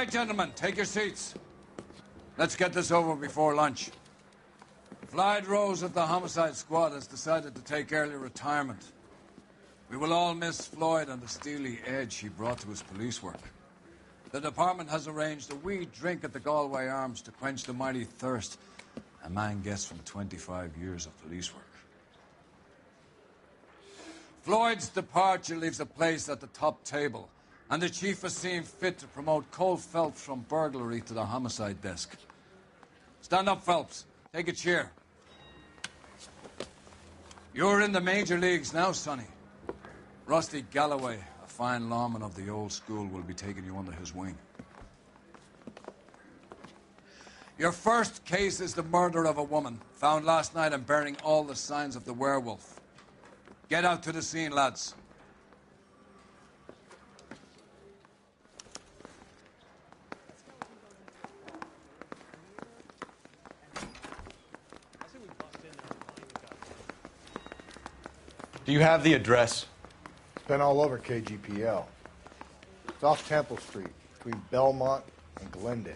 right, gentlemen, take your seats. Let's get this over before lunch. Floyd Rose of the Homicide Squad has decided to take early retirement. We will all miss Floyd and the steely edge he brought to his police work. The department has arranged a wee drink at the Galway Arms to quench the mighty thirst a man gets from 25 years of police work. Floyd's departure leaves a place at the top table, and the chief has seen fit to promote Cole Phelps from burglary to the homicide desk. Stand up, Phelps. Take a chair. You're in the major leagues now, Sonny. Rusty Galloway, a fine lawman of the old school, will be taking you under his wing. Your first case is the murder of a woman, found last night and bearing all the signs of the werewolf. Get out to the scene, lads. Do you have the address? It's been all over KGPL. It's off Temple Street, between Belmont and Glendale.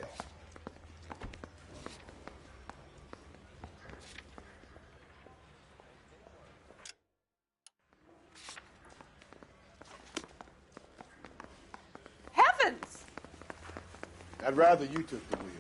Heavens! I'd rather you took the wheel.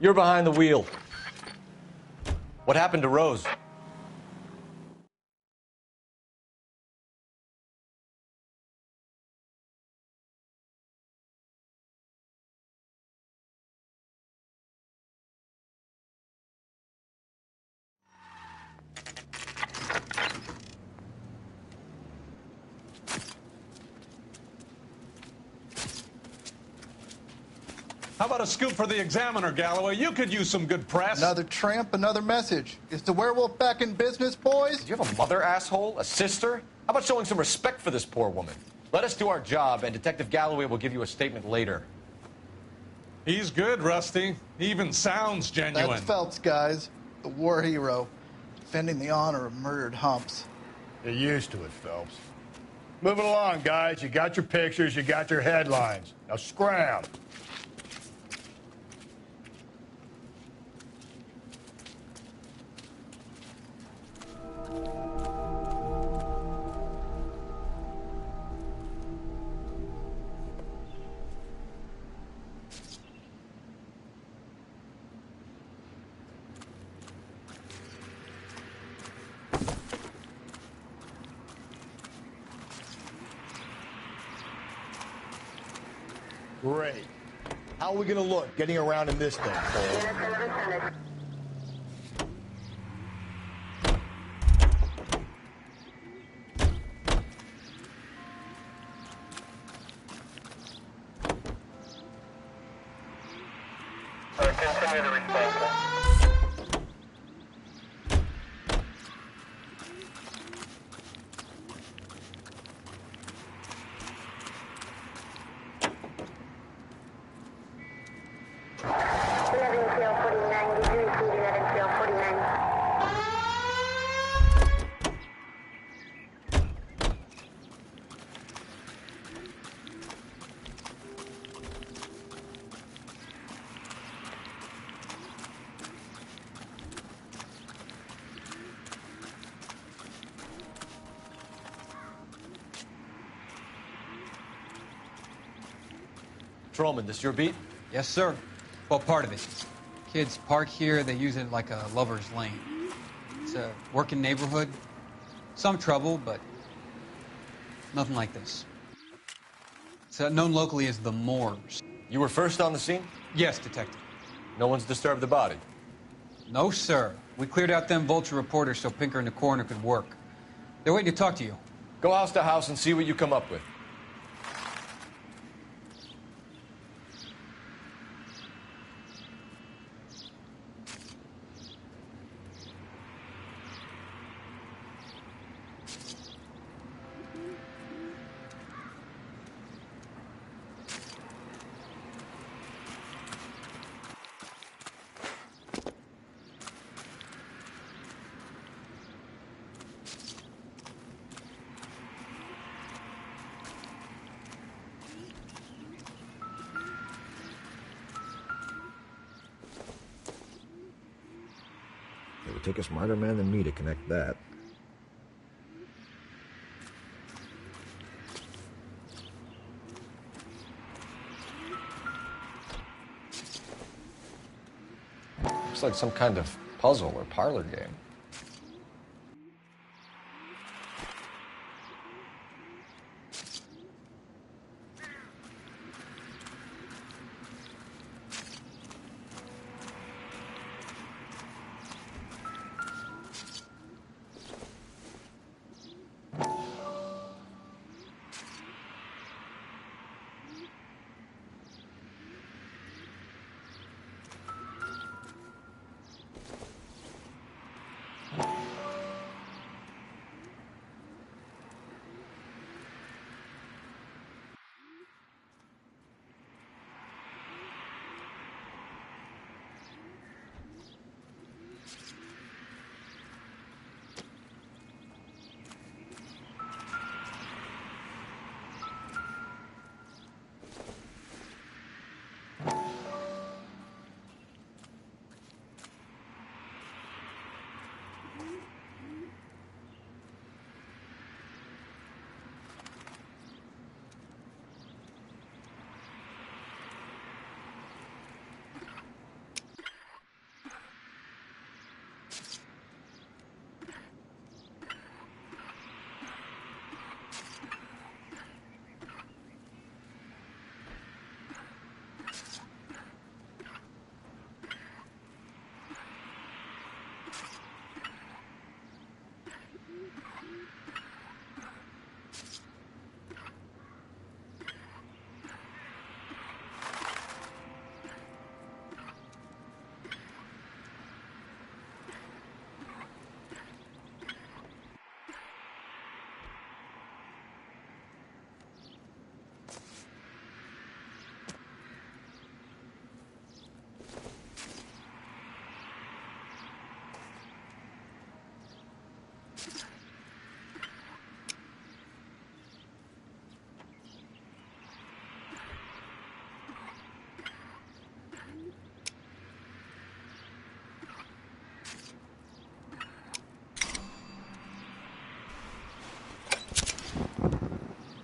You're behind the wheel. What happened to Rose? How about a scoop for the Examiner, Galloway? You could use some good press. Another tramp, another message. Is the werewolf back in business, boys? Do you have a mother, asshole? A sister? How about showing some respect for this poor woman? Let us do our job, and Detective Galloway will give you a statement later. He's good, Rusty. He even sounds genuine. That's Phelps, guys. The war hero. Defending the honor of murdered humps. You're used to it, Phelps. Moving along, guys. You got your pictures, you got your headlines. Now scram. Great. How are we going to look getting around in this thing, Cole? Continue to respond. Patrolman, this your beat? Yes, sir. Well, part of it. Kids park here, they use it like a lover's lane. It's a working neighborhood. Some trouble, but nothing like this. It's known locally as the Moors. You were first on the scene? Yes, detective. No one's disturbed the body? No, sir. We cleared out them vulture reporters so Pinker and the coroner could work. They're waiting to talk to you. Go house to house and see what you come up with. It would take a smarter man than me to connect that. Looks like some kind of puzzle or parlor game.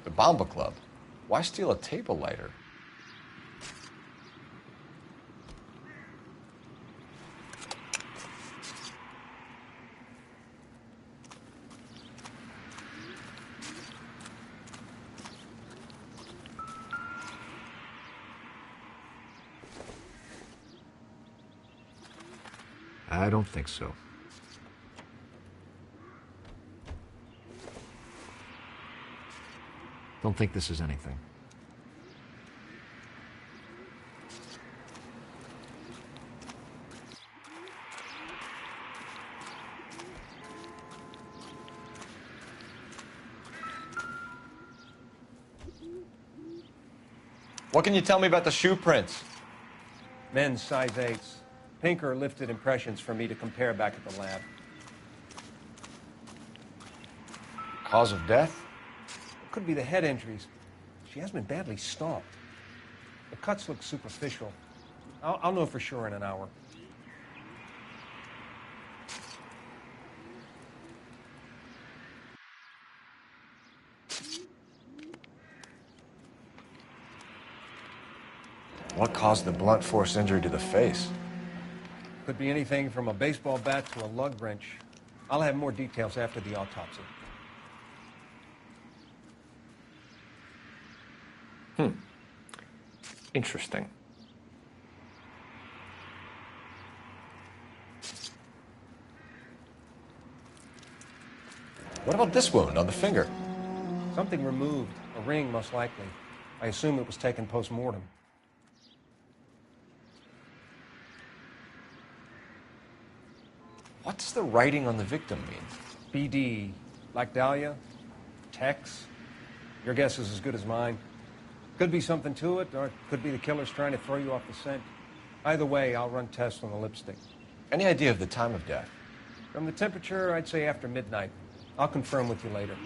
The Bomba Club. Why steal a table lighter? I don't think so. Don't think this is anything. What can you tell me about the shoe prints? Men's size 8s. Pinker lifted impressions for me to compare back at the lab. Cause of death? Could be the head injuries. She has been badly stomped. The cuts look superficial. I'll know for sure in an hour. What caused the blunt force injury to the face? Could be anything from a baseball bat to a lug wrench. I'll have more details after the autopsy. Interesting. What about this wound on the finger? Something removed. A ring, most likely. I assume it was taken post-mortem. What does the writing on the victim mean? BD. Like Dahlia? Tex? Your guess is as good as mine. Could be something to it, or it could be the killer's trying to throw you off the scent. Either way, I'll run tests on the lipstick. Any idea of the time of death? From the temperature, I'd say after midnight. I'll confirm with you later.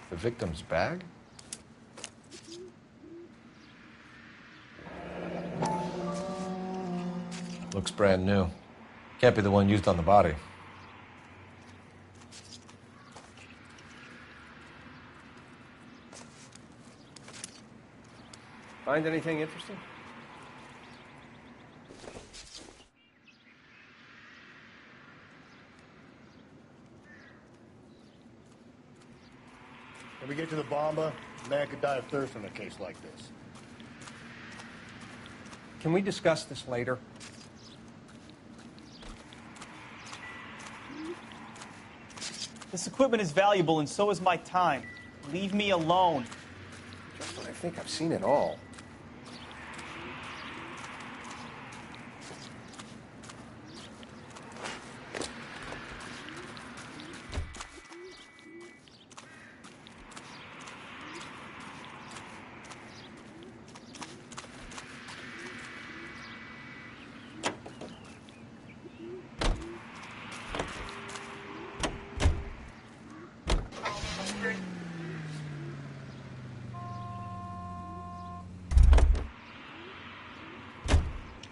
The victim's bag? Looks brand new. Can't be the one used on the body. Find anything interesting? When we get to the Bomba, a man could die of thirst in a case like this. Can we discuss this later? This equipment is valuable, and so is my time. Leave me alone. Just when I think I've seen it all.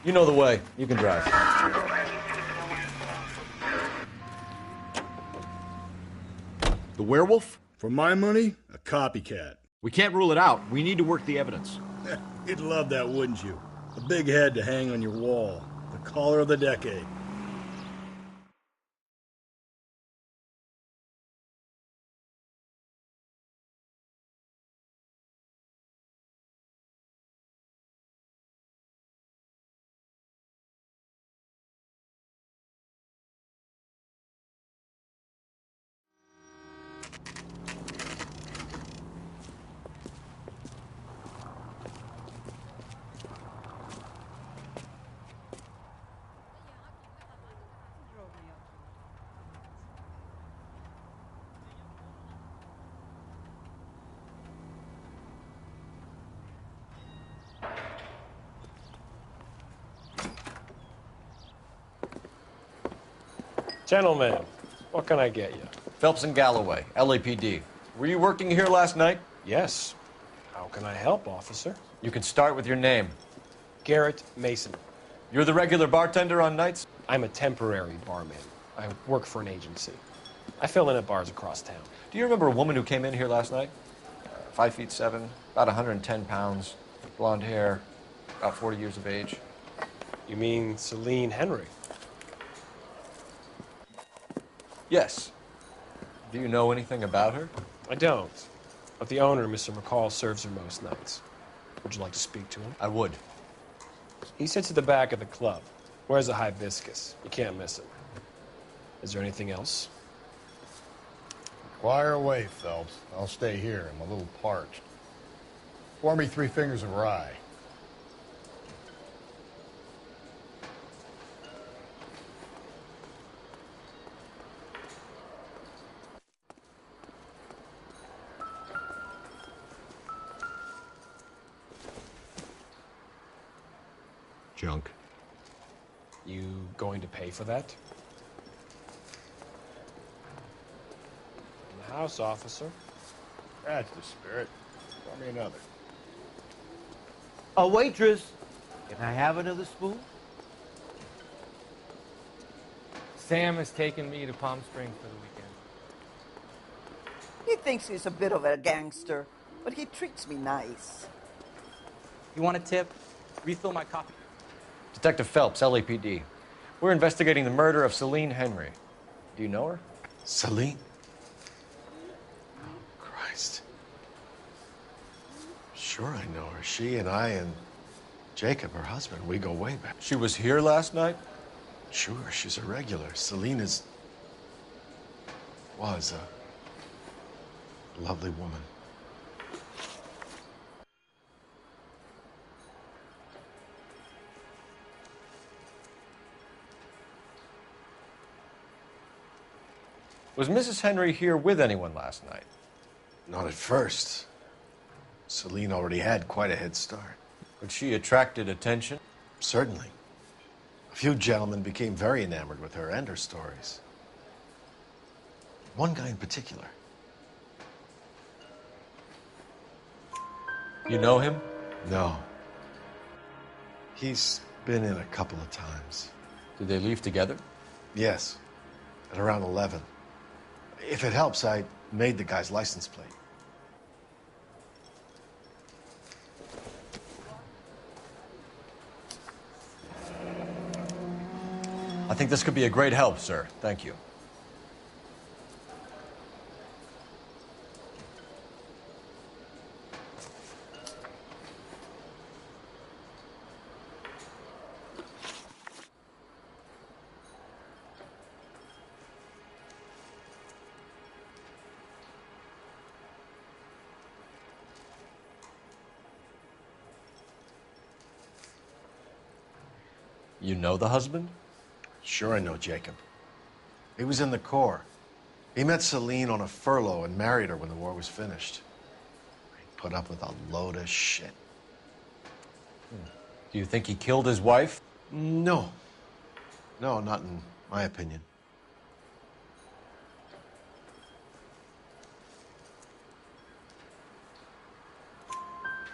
You know the way. You can drive. The werewolf? For my money, a copycat. We can't rule it out. We need to work the evidence. You'd love that, wouldn't you? A big head to hang on your wall. The caller of the decade. Gentlemen, what can I get you? Phelps and Galloway, LAPD. Were you working here last night? Yes. How can I help, officer? You can start with your name. Garrett Mason. You're the regular bartender on nights? I'm a temporary barman. I work for an agency. I fill in at bars across town. Do you remember a woman who came in here last night? 5'7", about 110 pounds, blonde hair, about 40 years of age. You mean Celine Henry? Yes. Do you know anything about her? I don't. But the owner, Mr. McCall, serves her most nights. Would you like to speak to him? I would. He sits at the back of the club. Wears a hibiscus. You can't miss him. Is there anything else? Fire away, Phelps. I'll stay here. I'm a little parched. Pour me 3 fingers of rye. Junk. You going to pay for that? house, officer. That's the spirit. Pour me another. A waitress. Can I have another spoon? Sam has taken me to Palm Springs for the weekend. He thinks he's a bit of a gangster, but he treats me nice. You want a tip? Refill my coffee. Detective Phelps, LAPD. We're investigating the murder of Celine Henry. Do you know her? Celine? Oh, Christ. Sure I know her. She and I and Jacob, her husband, we go way back. She was here last night? Sure, she's a regular. Celine was a lovely woman. Was Mrs. Henry here with anyone last night? Not at first. Celine already had quite a head start. But she attracted attention? Certainly. A few gentlemen became very enamored with her and her stories. One guy in particular. You know him? No. He's been in a couple of times. Did they leave together? Yes, at around 11. If it helps, I made the guy's license plate. I think this could be a great help, sir. Thank you. You know the husband? Sure I know Jacob. He was in the Corps. He met Celine on a furlough and married her when the war was finished. He put up with a load of shit. Do you think he killed his wife? No. No, not in my opinion.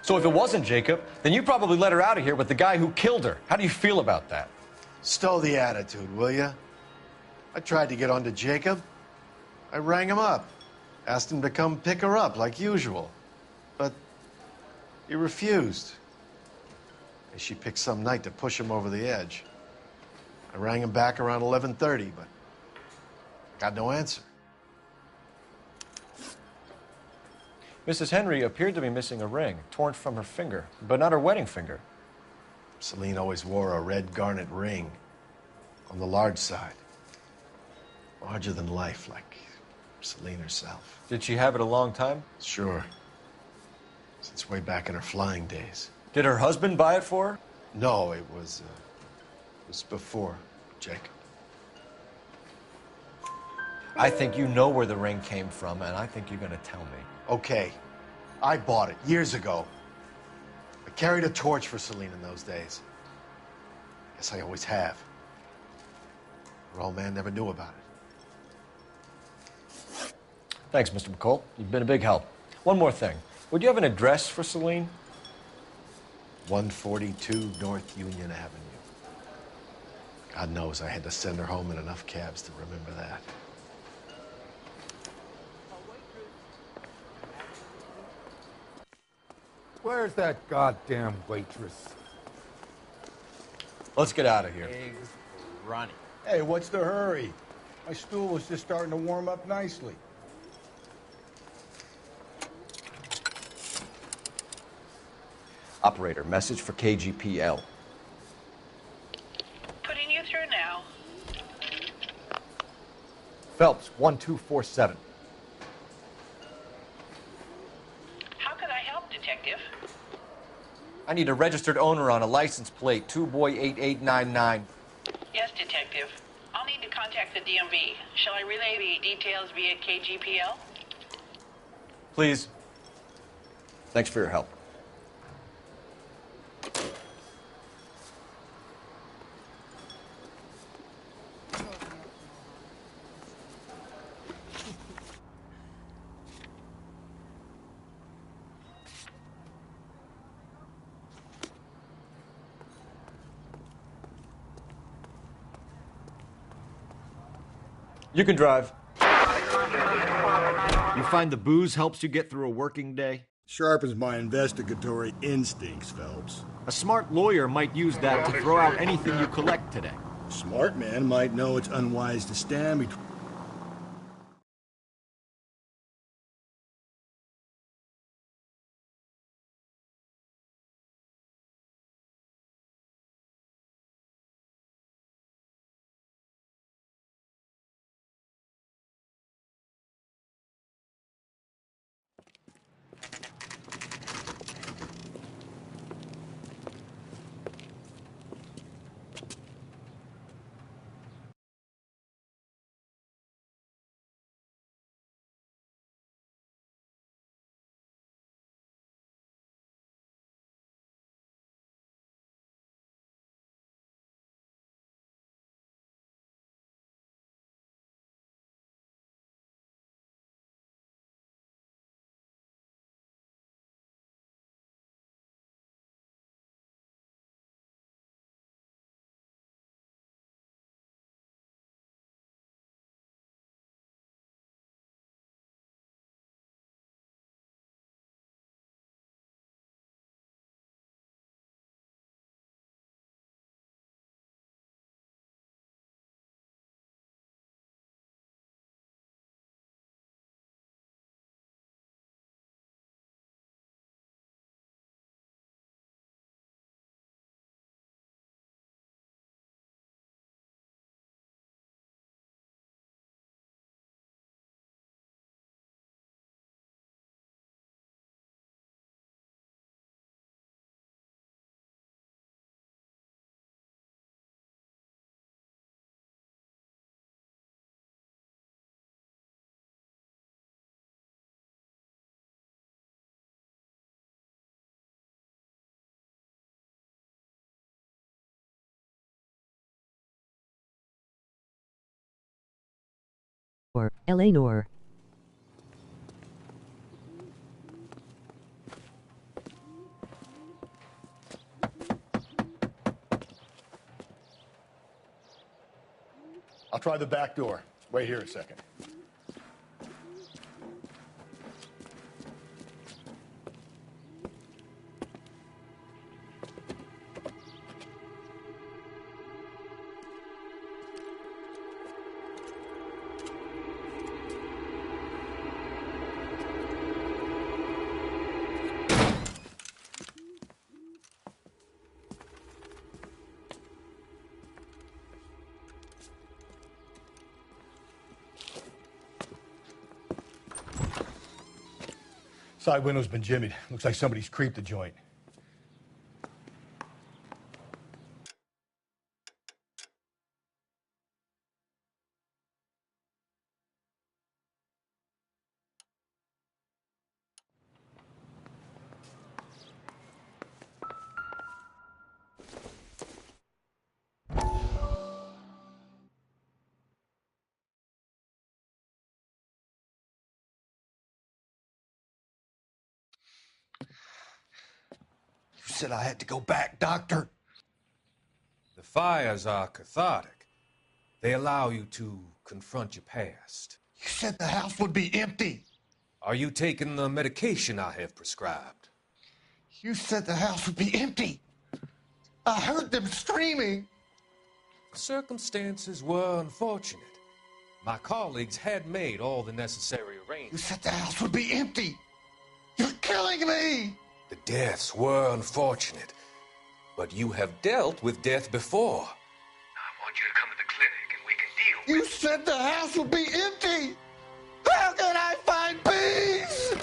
So if it wasn't Jacob, then you probably let her out of here with the guy who killed her. How do you feel about that? Stow the attitude, will ya? I tried to get onto Jacob. I rang him up. Asked him to come pick her up, like usual. But he refused. She picked some night to push him over the edge. I rang him back around 11:30, but got no answer. Mrs. Henry appeared to be missing a ring, torn from her finger, but not her wedding finger. Celine always wore a red garnet ring on the large side. Larger than life, like Celine herself. Did she have it a long time? Sure. Since way back in her flying days. Did her husband buy it for her? No, it was before Jacob. I think you know where the ring came from, and I think you're going to tell me. Okay. I bought it years ago. I carried a torch for Celine in those days. Guess I always have. Her old man never knew about it. Thanks, Mr. McCall. You've been a big help. One more thing. Would you have an address for Celine? 142 North Union Avenue. God knows I had to send her home in enough cabs to remember that. Where's that goddamn waitress? Let's get out of here. Eggs Ronnie. Hey, what's the hurry? My stool was just starting to warm up nicely. Operator, message for KGPL. Putting you through now. Phelps, 1247. How could I help, Detective? I need a registered owner on a license plate, 2boy8899. Yes, Detective. I'll need to contact the DMV. Shall I relay the details via KGPL? Please. Thanks for your help. You can drive. You find the booze helps you get through a working day? Sharpens my investigatory instincts, Phelps. A smart lawyer might use that to throw out anything you collect today. A smart man might know it's unwise to stand between... Or L A Noir. I'll try the back door. Wait here a second. Side window's been jimmied. Looks like somebody's creeped the joint. You said I had to go back, Doctor. The fires are cathartic. They allow you to confront your past. You said the house would be empty. Are you taking the medication I have prescribed? You said the house would be empty. I heard them screaming. Circumstances were unfortunate. My colleagues had made all the necessary You arrangements. said the house would be empty. You're killing me. The deaths were unfortunate, but you have dealt with death before. I want you to come to the clinic and we can deal You said the house would be empty. How can I find peace?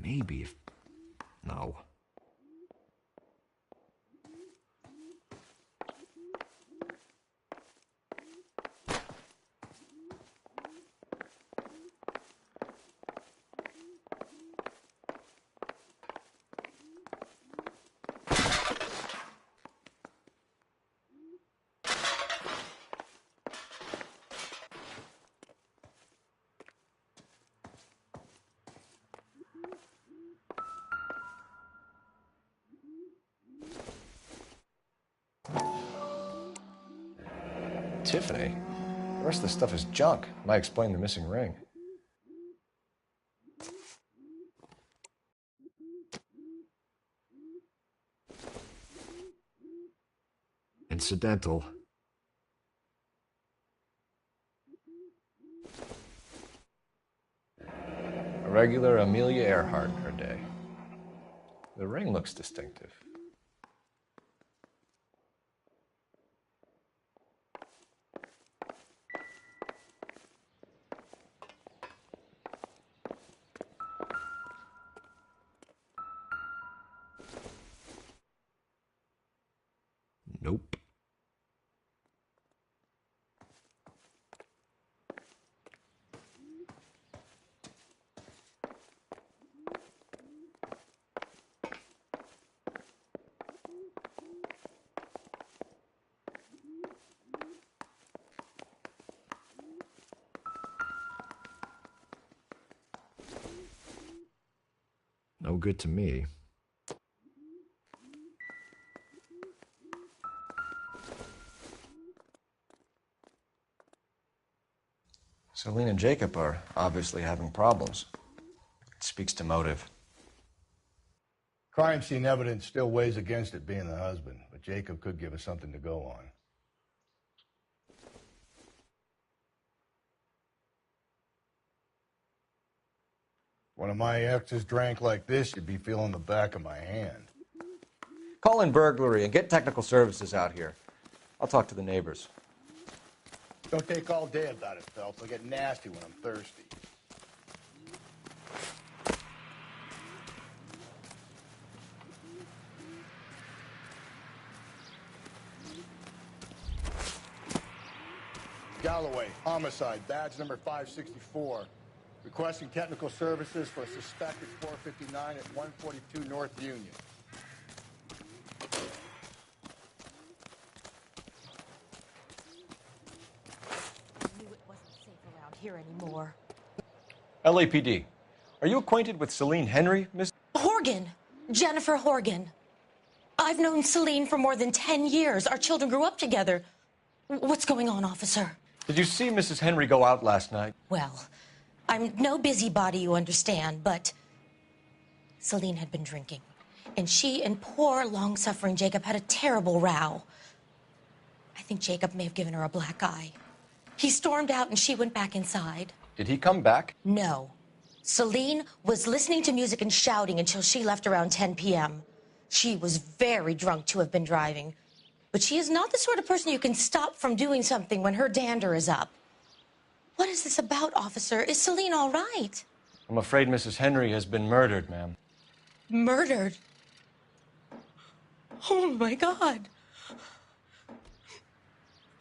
Maybe if... No. Tiffany? The rest of the stuff is junk. Might explain the missing ring. Incidental. A regular Amelia Earhart in her day. The ring looks distinctive. Nope. No good to me. Celine and Jacob are obviously having problems. It speaks to motive. Crime scene evidence still weighs against it being the husband, but Jacob could give us something to go on. One of my exes drank like this, you'd be feeling the back of my hand. Call in burglary and get technical services out here. I'll talk to the neighbors. Don't take all day about it, Phelps. I'll get nasty when I'm thirsty. Galloway, homicide, badge number 564. Requesting technical services for a suspected 459 at 142 North Union. Here anymore. LAPD. Are you acquainted with Celine Henry, Miss? Horgan. Jennifer Horgan. I've known Celine for more than 10 years. Our children grew up together. What's going on, officer? Did you see Mrs. Henry go out last night? Well, I'm no busybody, you understand, but Celine had been drinking. And she and poor, long-suffering Jacob had a terrible row. I think Jacob may have given her a black eye. He stormed out and she went back inside. Did he come back? No. Celine was listening to music and shouting until she left around 10 p.m. She was very drunk to have been driving. But she is not the sort of person you can stop from doing something when her dander is up. What is this about, officer? Is Celine all right? I'm afraid Mrs. Henry has been murdered, ma'am. Murdered? Oh, my God.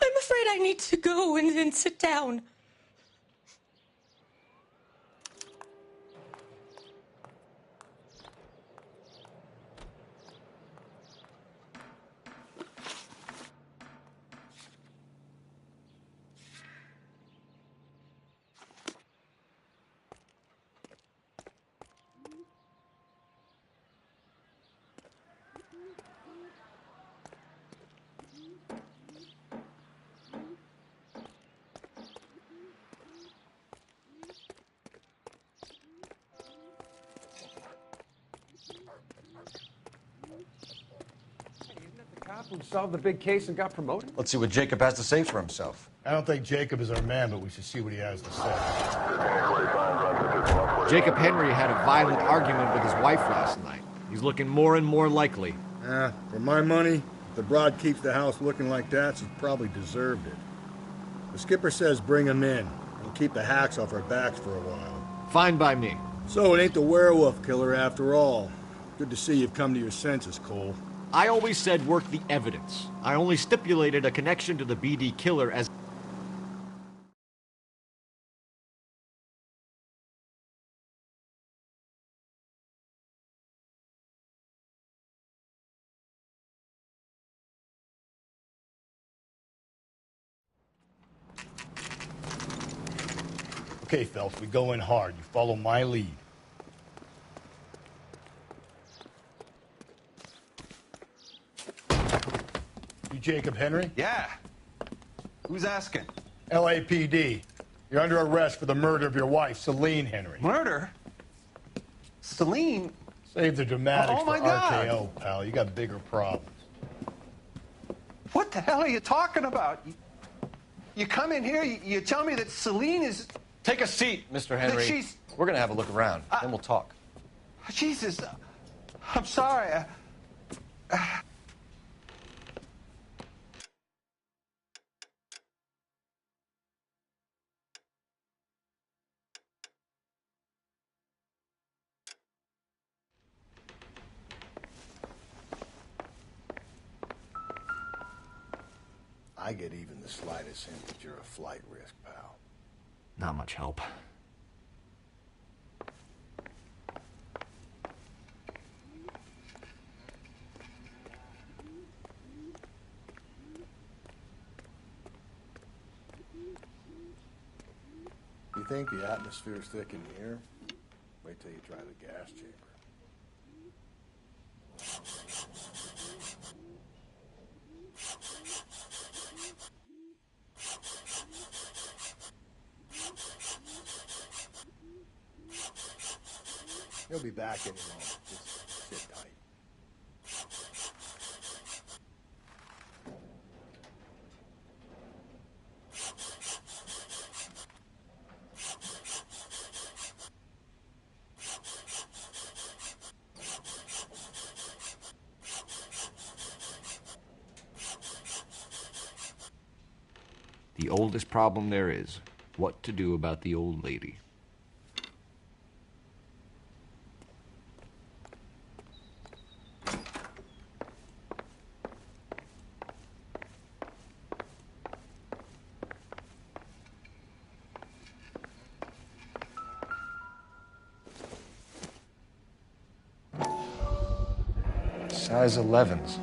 I'm afraid I need to go and sit down. Who solved the big case and got promoted? Let's see what Jacob has to say for himself. I don't think Jacob is our man, but we should see what he has to say. Jacob Henry had a violent argument with his wife last night. He's looking more and more likely. For my money, if the broad keeps the house looking like that, she's probably deserved it. The skipper says bring him in. It'll keep the hacks off our backs for a while. Fine by me. So it ain't the werewolf killer after all. Good to see you've come to your senses, Cole. I always said work the evidence. I only stipulated a connection to the BD killer as... Okay, Phelps, we go in hard. You follow my lead. You Jacob Henry? Yeah. Who's asking? LAPD. You're under arrest for the murder of your wife, Celine Henry. Murder? Celine? Save the dramatics Oh, my for God. RKO, pal. You got bigger problems. What the hell are you talking about? You come in here, you tell me that Celine is... Take a seat, Mr. Henry. That she's... We're going to have a look around, then we'll talk. Jesus, I'm sorry. I get even the slightest hint that you're a flight risk, pal. Not much help. You think the atmosphere's thick in here? Wait till you try the gas chamber. He'll be back in a moment. Just sit tight. The oldest problem there is, what to do about the old lady. Size 11s.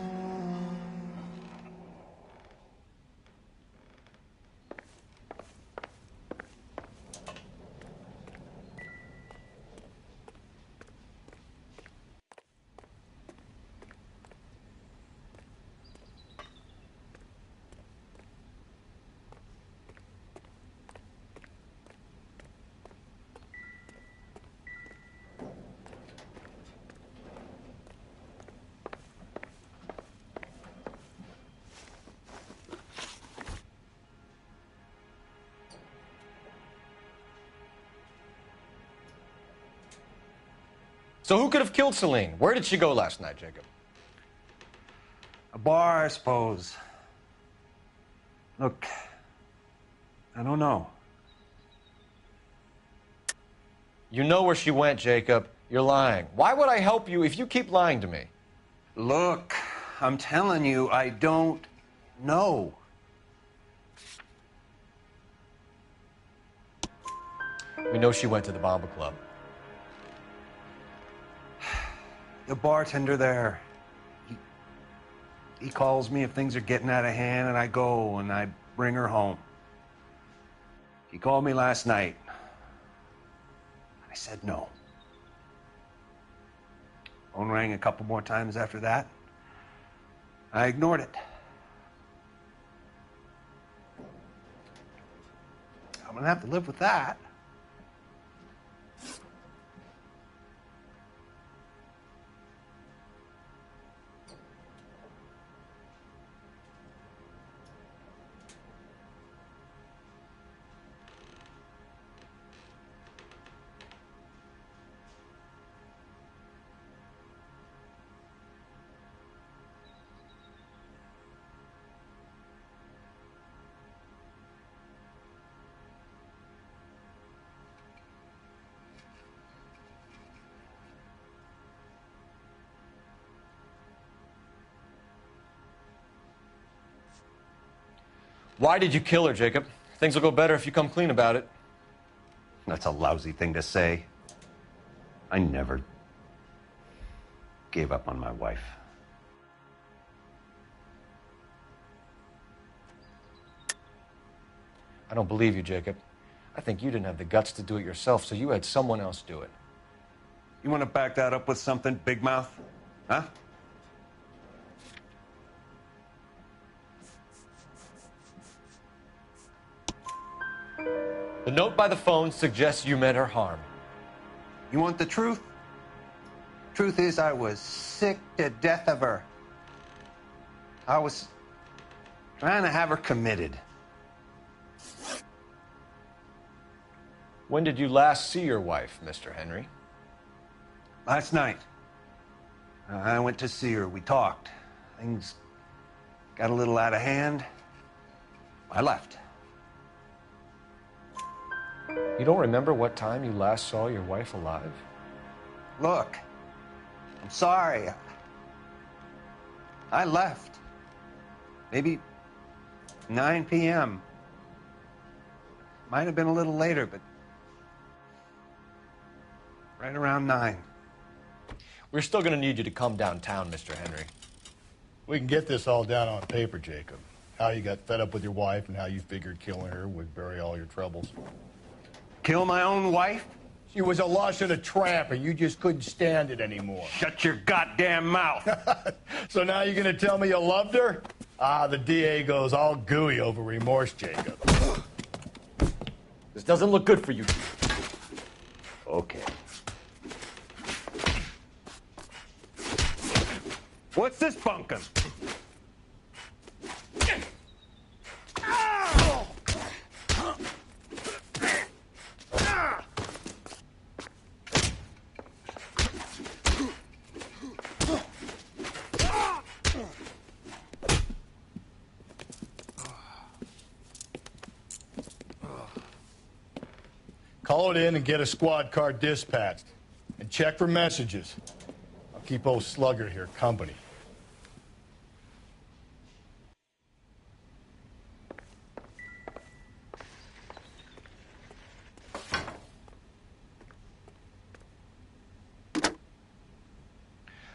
So who could have killed Celine? Where did she go last night, Jacob? A bar, I suppose. Look, I don't know. You know where she went, Jacob. You're lying. Why would I help you if you keep lying to me? Look, I'm telling you, I don't know. We know she went to the Bomba Club. The bartender there, he calls me if things are getting out of hand, and I go and I bring her home. He called me last night. I said no. Phone rang a couple more times after that. I ignored it. I'm gonna have to live with that. Why did you kill her, Jacob? Things will go better if you come clean about it. That's a lousy thing to say. I never gave up on my wife. I don't believe you, Jacob. I think you didn't have the guts to do it yourself, so you had someone else do it. You want to back that up with something, Big Mouth? Huh? The note by the phone suggests you meant her harm. You want the truth? Truth is, I was sick to death of her. I was trying to have her committed. When did you last see your wife, Mr. Henry? Last night. I went to see her. We talked. Things got a little out of hand. I left. You don't remember what time you last saw your wife alive? Look, I'm sorry. I left. Maybe 9 p.m. Might have been a little later, but right around 9. We're still going to need you to come downtown, Mr. Henry. We can get this all down on paper, Jacob. How you got fed up with your wife and how you figured killing her would bury all your troubles. Kill my own wife? She was a lush and a tramp, and you just couldn't stand it anymore. Shut your goddamn mouth. So now you're going to tell me you loved her? Ah, the DA goes all gooey over remorse, Jacob. This doesn't look good for you. Okay. What's this bunkum? Call it in and get a squad car dispatched. And check for messages. I'll keep old Slugger here company.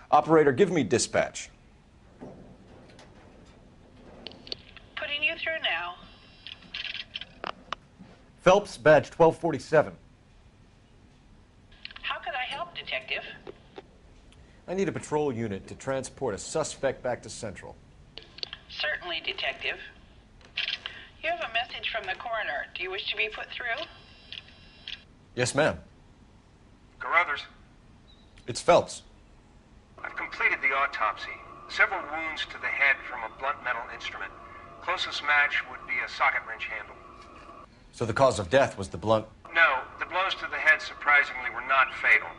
Operator, give me dispatch. Putting you through now. Phelps, badge 1247. How could I help, Detective? I need a patrol unit to transport a suspect back to Central. Certainly, Detective. You have a message from the coroner. Do you wish to be put through? Yes, ma'am. Carruthers, It's Phelps. I've completed the autopsy. Several wounds to the head from a blunt metal instrument. Closest match would be a socket wrench handle. So the cause of death was the blunt. No, the blows to the head surprisingly were not fatal.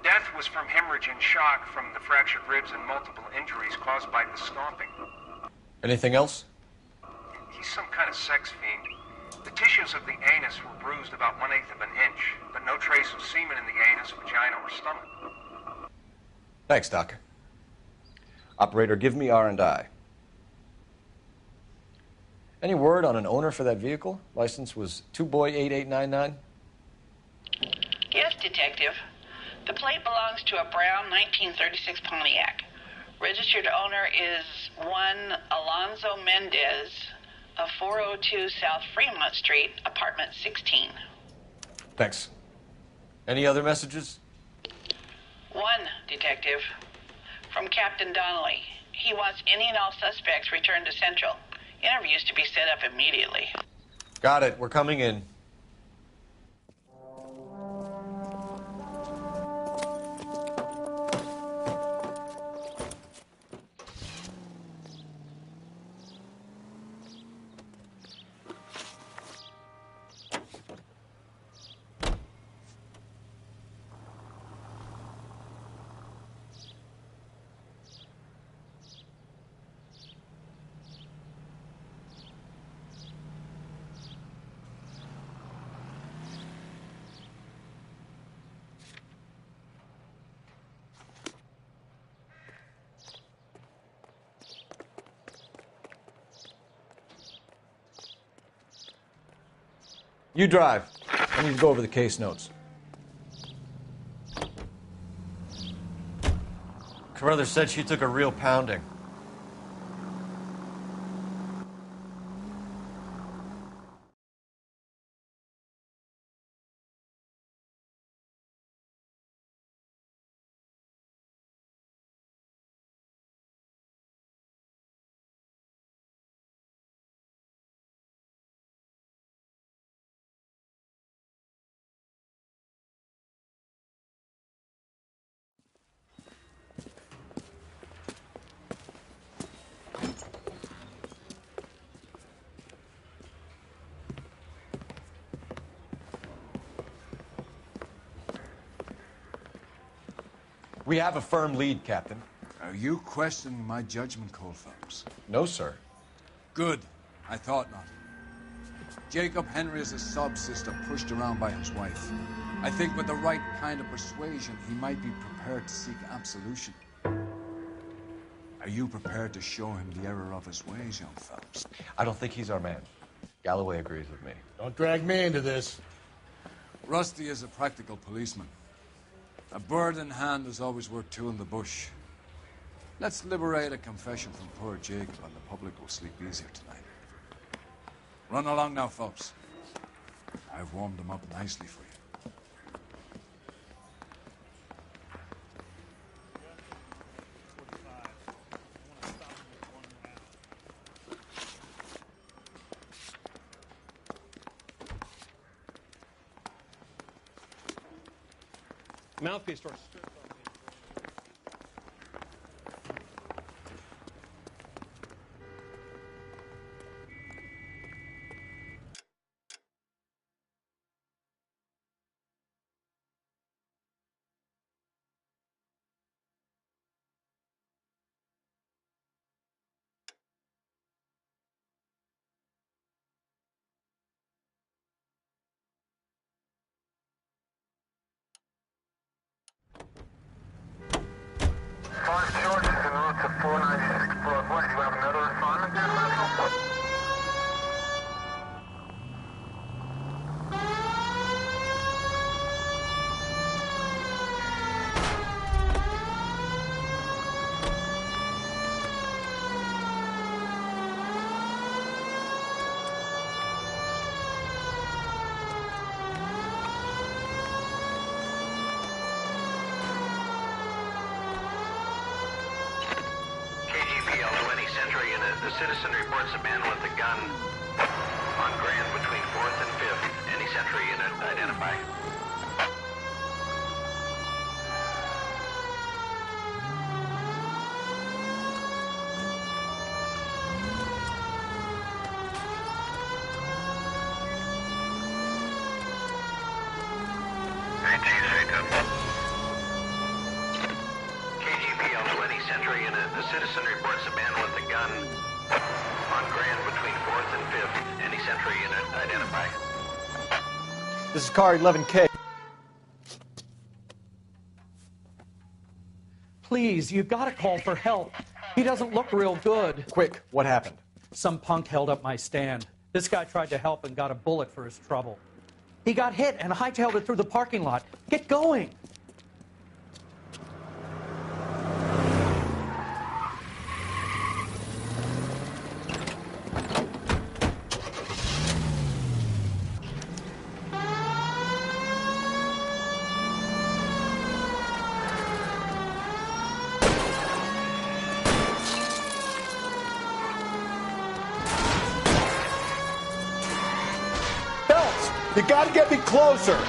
Death was from hemorrhage and shock from the fractured ribs and multiple injuries caused by the stomping. Anything else? He's some kind of sex fiend. The tissues of the anus were bruised about 1/8 of an inch, but no trace of semen in the anus, vagina, or stomach. Thanks, Doc. Operator, give me R&I. Any word on an owner for that vehicle? License was 2boy8899. Yes, Detective. The plate belongs to a brown 1936 Pontiac. Registered owner is one Alonzo Mendez of 402 South Fremont Street, apartment 16. Thanks. Any other messages? One, Detective. From Captain Donnelly. He wants any and all suspects returned to Central. Interviews to be set up immediately. Got it. We're coming in. You drive. I need to go over the case notes. Carruthers said she took a real pounding. We have a firm lead, Captain. Are you questioning my judgment call, Phelps? No, sir. Good. I thought not. Jacob Henry is a sob-sister pushed around by his wife. I think with the right kind of persuasion, he might be prepared to seek absolution. Are you prepared to show him the error of his ways, young Phelps? I don't think he's our man. Galloway agrees with me. Don't drag me into this. Rusty is a practical policeman. A bird in hand is always worth two in the bush. Let's liberate a confession from poor Jacob, and the public will sleep easier tonight. Run along now, Phelps. I've warmed them up nicely for you. Mouthpiece starts stripped on me. Five George is en route to 496 Broadway. Do you have another assignment there, Marshal? The citizen reports a man with a gun on Grand between 4th and 5th. Any Sentry unit identify. KGPL to any Sentry unit. The citizen reports a man with a gun on Grand between 4th and 5th. Any Sentry unit identify. This is car 11K. Please, you gotta call for help. He doesn't look real good. Quick, what happened? Some punk held up my stand. This guy tried to help and got a bullet for his trouble. He got hit and hightailed it through the parking lot. Get going! You gotta get me closer!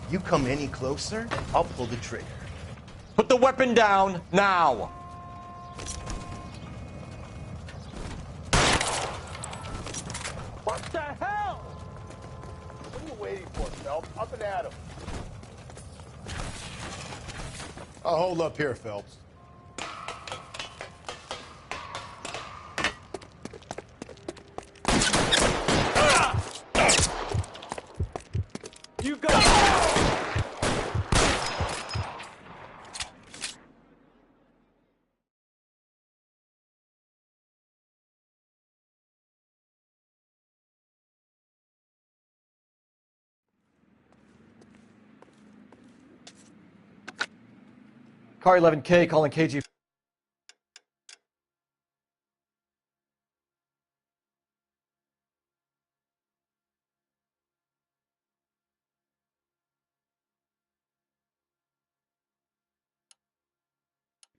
You come any closer, I'll pull the trigger. Put the weapon down, now! What the hell? What are you waiting for, Phelps? Up and at him. I'll hold up here, Phelps. You got Car 11K calling KG.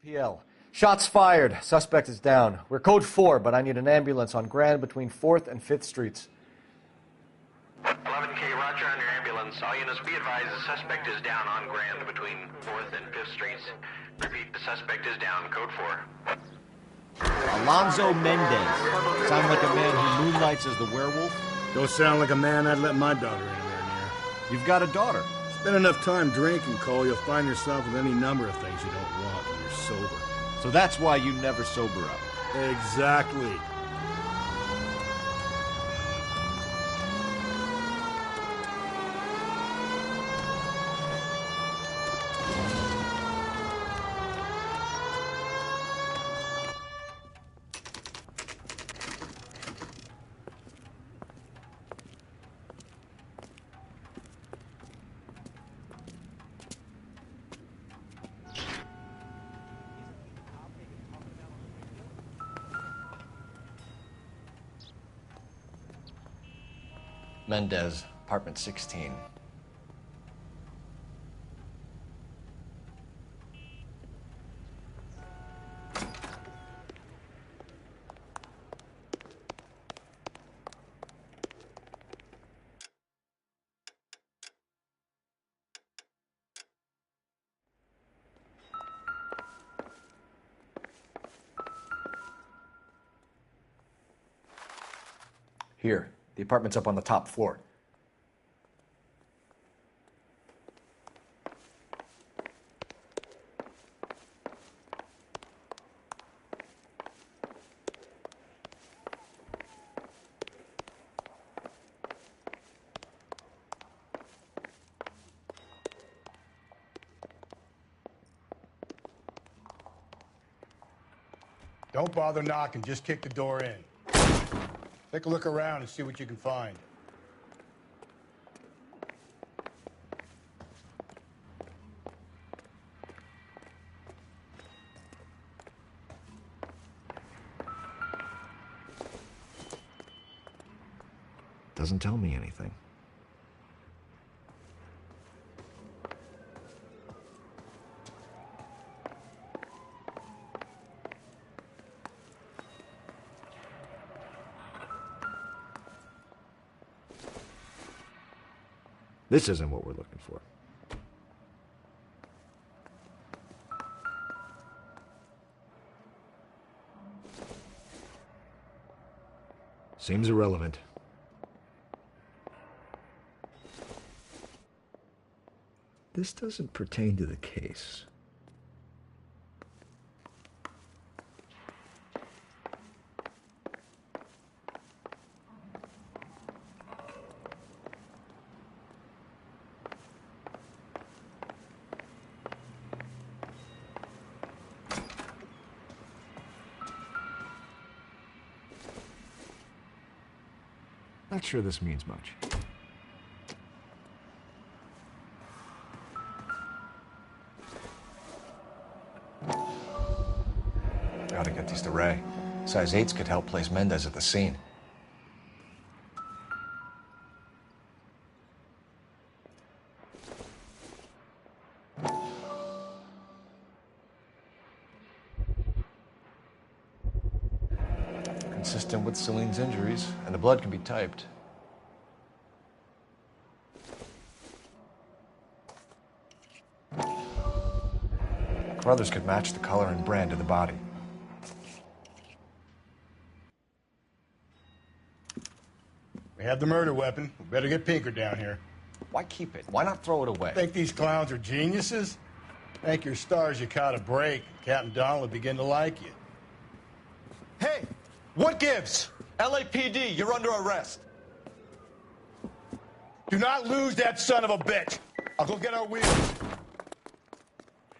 PL. Shots fired. Suspect is down. We're code 4, but I need an ambulance on Grand between 4th and 5th Streets. 11K, roger on your ambulance. All units be advised the suspect is down on Grand between 4th and 5th Streets. Repeat, the suspect is down. Code 4. Alonzo Mendez. Sound like a man who moonlights as the werewolf? Don't sound like a man I'd let my daughter anywhere near. You've got a daughter. Spend enough time drinking, Cole, you'll find yourself with any number of things you don't want when you're sober. So that's why you never sober up. Exactly. Mendez, apartment 16. Here, the apartment's up on the top floor. Don't bother knocking, just kick the door in. Take a look around and see what you can find. Doesn't tell me anything. This isn't what we're looking for. Seems irrelevant. This doesn't pertain to the case. Not sure this means much. Gotta get these to Ray. Size 8s could help place Mendez at the scene. Consistent with Celine's injuries, and the blood can be typed. Carruthers could match the color and brand of the body. We have the murder weapon. We better get Pinker down here. Why keep it? Why not throw it away? Think these clowns are geniuses? Thank your stars you caught a break. Captain Donald will begin to like you. Hey! What gives? LAPD, you're under arrest. Do not lose that son of a bitch. I'll go get our wheels.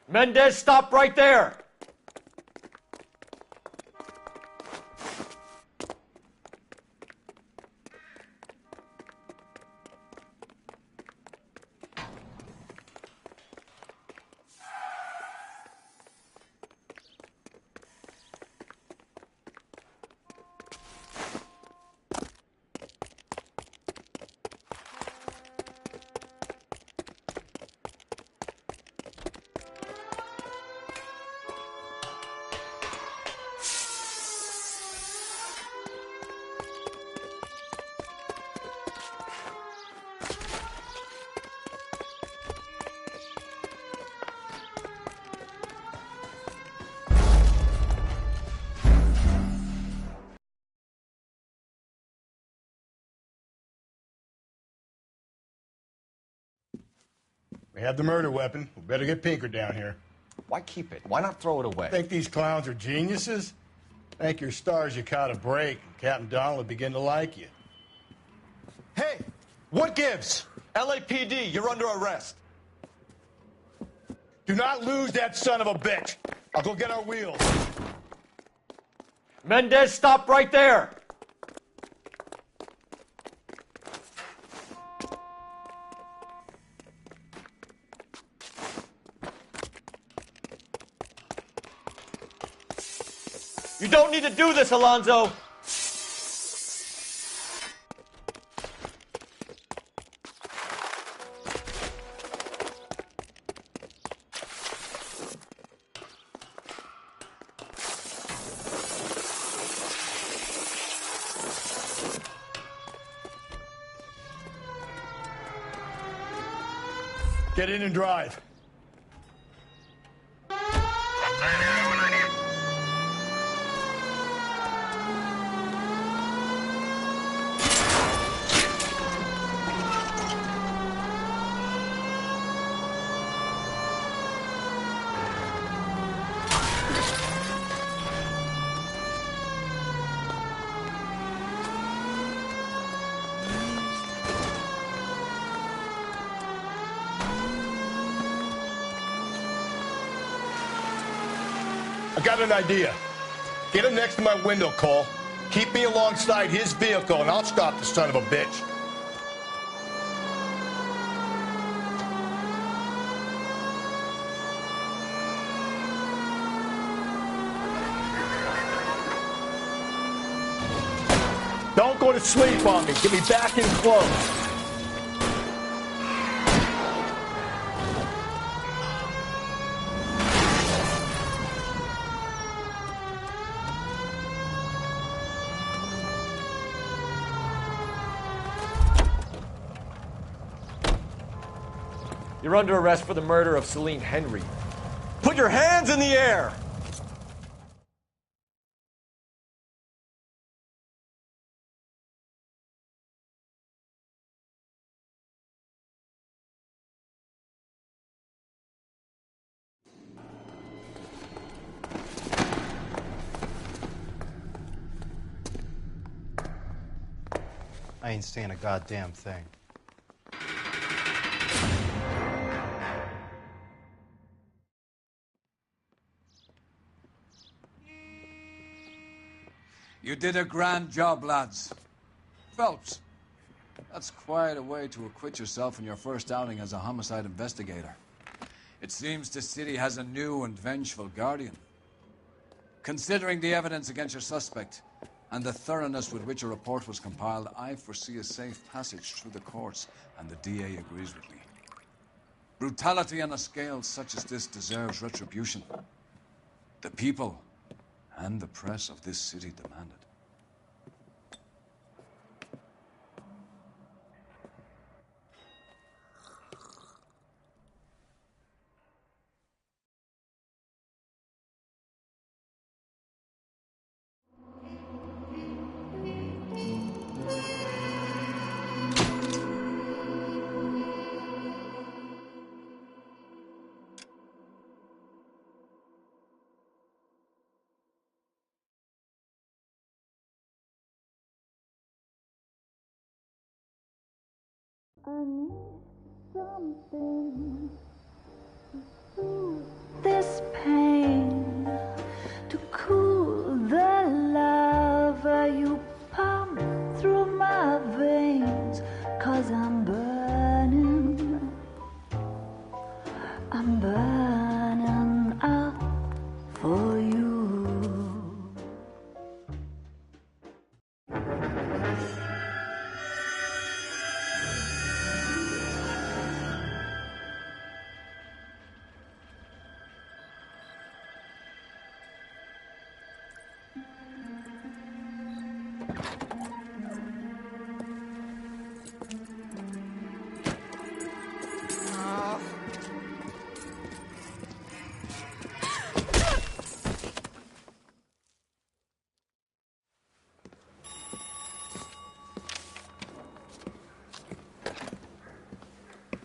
Mendez, stop right there! We have the murder weapon. We better get Pinker down here. Why keep it? Why not throw it away? Think these clowns are geniuses? Thank your stars you caught a break, and Captain Donald will begin to like you. Hey, what gives? LAPD, you're under arrest. Do not lose that son of a bitch. I'll go get our wheels. Mendez, stop right there! You don't need to do this, Alonzo! Get in and drive. I got an idea. Get him next to my window, Cole. Keep me alongside his vehicle, and I'll stop the son of a bitch. Don't go to sleep on me. Get me back in close. You're under arrest for the murder of Celine Henry. Put your hands in the air! I ain't saying a goddamn thing. You did a grand job, lads. Phelps, that's quite a way to acquit yourself in your first outing as a homicide investigator. It seems the city has a new and vengeful guardian. Considering the evidence against your suspect and the thoroughness with which a report was compiled, I foresee a safe passage through the courts, and the DA agrees with me. Brutality on a scale such as this deserves retribution. The people and the press of this city demand it. I need something to soothe this pain, to cool the lava you pump through my veins, 'cause I'm burning up for you.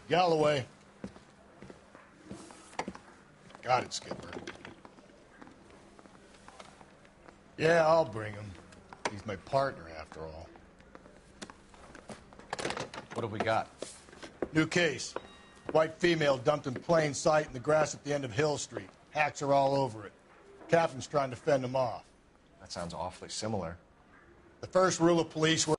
Galloway, Got it, Skipper. Yeah, I'll bring him. He's my partner, after all. What have we got? New case. White female dumped in plain sight in the grass at the end of Hill Street. Hacks are all over it. Captain's trying to fend them off. That sounds awfully similar. The first rule of police work